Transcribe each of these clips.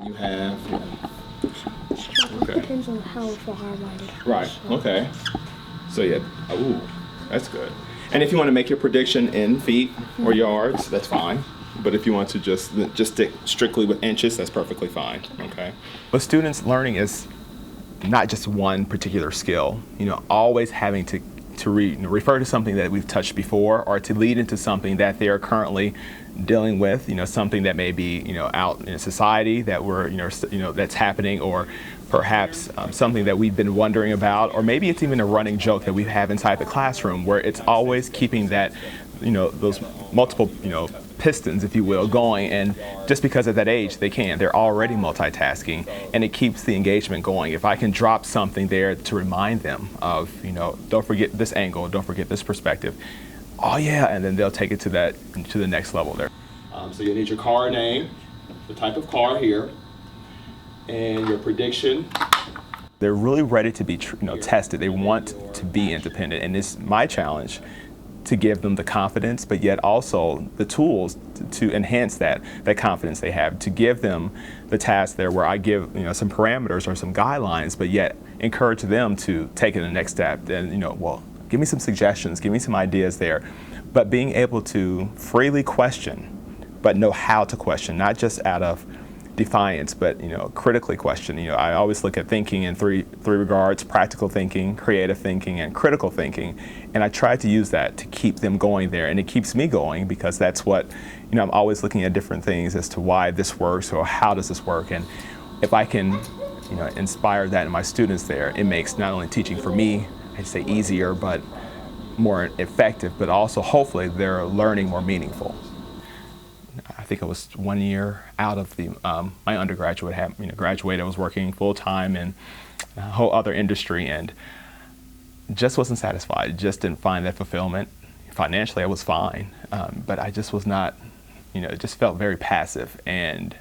you have? Yeah. Okay. Depends on how far-minded. Right. Okay. So yeah. Ooh, that's good. And if you want to make your prediction in feet or yards, that's fine. But if you want to just stick strictly with inches, that's perfectly fine. Okay. But students learning is not just one particular skill. Always having to refer to something that we've touched before, or to lead into something that they are currently dealing with. Something that may be out in society that we're that's happening, or perhaps something that we've been wondering about, or maybe it's even a running joke that we have inside the classroom, where it's always keeping that those multiple pistons, if you will, going. And just because at that age they're already multitasking, and it keeps the engagement going. If I can drop something there to remind them of, don't forget this angle, don't forget this perspective. Oh yeah, and then they'll take it to the next level there. So you need your car name, the type of car here, and your prediction. They're really ready to be tested. They want to be independent, and it's my challenge to give them the confidence, but yet also the tools to enhance that confidence they have, to give them the task there where I give some parameters or some guidelines, but yet encourage them to take it the next step. And well, give me some suggestions, give me some ideas there, but being able to freely question, but know how to question, not just out of defiance, but critically question. I always look at thinking in three regards: practical thinking, creative thinking, and critical thinking. And I try to use that to keep them going there, and it keeps me going, because that's what I'm always looking at different things as to why this works, or how does this work. And if I can inspire that in my students there, it makes not only teaching for me, I'd say, easier, but more effective, but also hopefully their learning more meaningful. I think I was 1 year out of my undergraduate, graduated. I was working full time in a whole other industry, and just wasn't satisfied. Just didn't find that fulfillment. Financially, I was fine, but I just was not. It just felt very passive. And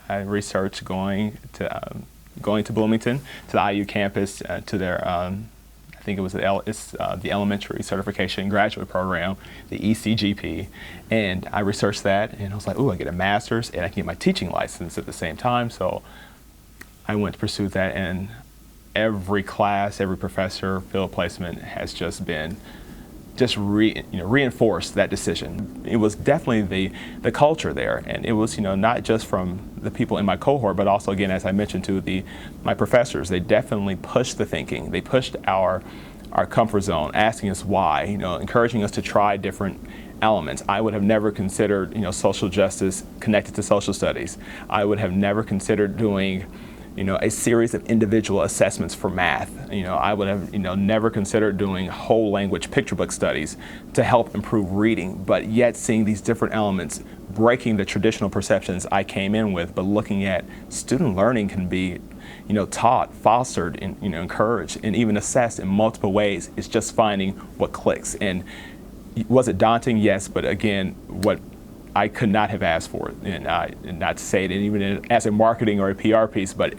I researched going to Bloomington, to the IU campus, to their I think it was the elementary certification graduate program, the ECGP, and I researched that, and I was like, "Ooh, I get a master's, and I can get my teaching license at the same time." So I went to pursue that, and every class, every professor, field placement has just been reinforced that decision. It was definitely the culture there, and it was not just from the people in my cohort, but also, again, as I mentioned, to my professors. They definitely pushed the thinking. They pushed our comfort zone, asking us why, encouraging us to try different elements. I would have never considered social justice connected to social studies. I would have never considered doing a series of individual assessments for math. I would have never considered doing whole language picture book studies to help improve reading, but yet seeing these different elements, breaking the traditional perceptions I came in with, but looking at student learning can be taught, fostered, and encouraged, and even assessed in multiple ways. It's just finding what clicks. And was it daunting? Yes, but again, what I could not have asked for it, and not to say it even as a marketing or a PR piece, but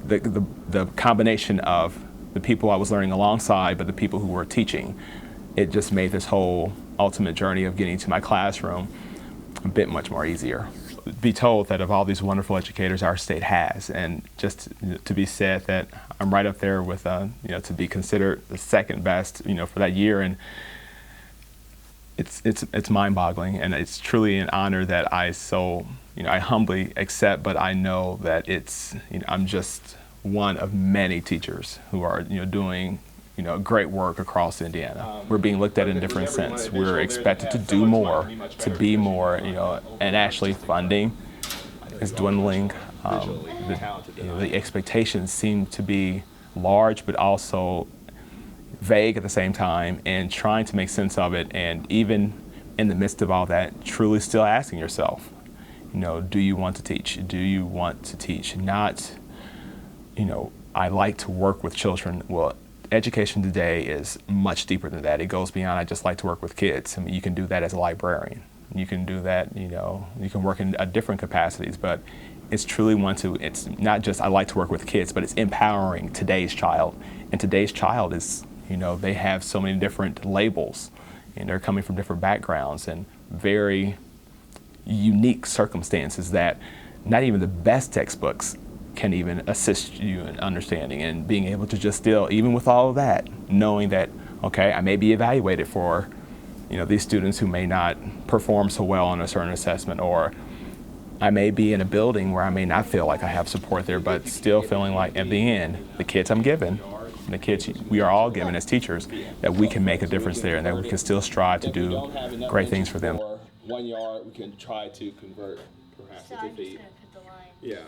the combination of the people I was learning alongside, but the people who were teaching, it just made this whole ultimate journey of getting to my classroom a bit much more easier. Be told that of all these wonderful educators our state has, and just to be said that I'm right up there with, to be considered the second best, for that year, and it's mind-boggling, and it's truly an honor that I humbly accept. But I know that I'm just one of many teteachers who are doing great work across Indiana. We're being looked at in a different sense. We're expected to do more, to be more, and actually funding is dwindling. The expectations seem to be large, but also vague at the same time, and trying to make sense of it. And even in the midst of all that, truly still asking yourself, do you want to teach? Do you want to teach? Not, I like to work with children. Well, education today is much deeper than that. It goes beyond, I just like to work with kids. I mean, you can do that as a librarian. You can do that, you can work in different capacities, but it's truly it's not just I like to work with kids, but it's empowering today's child. And today's child is, they have so many different labels, and they're coming from different backgrounds and very unique circumstances that not even the best textbooks can even assist you in understanding and being able to just still, even with all of that, knowing that, okay, I may be evaluated for, these students who may not perform so well on a certain assessment, or I may be in a building where I may not feel like I have support there, but still feeling like at the end, the kids I'm given, the kids we are all given as teachers, that we can make a difference there and that we can still strive to do great things for them. 1 yard, we can try to convert perhaps into feet. Put the line. Yeah.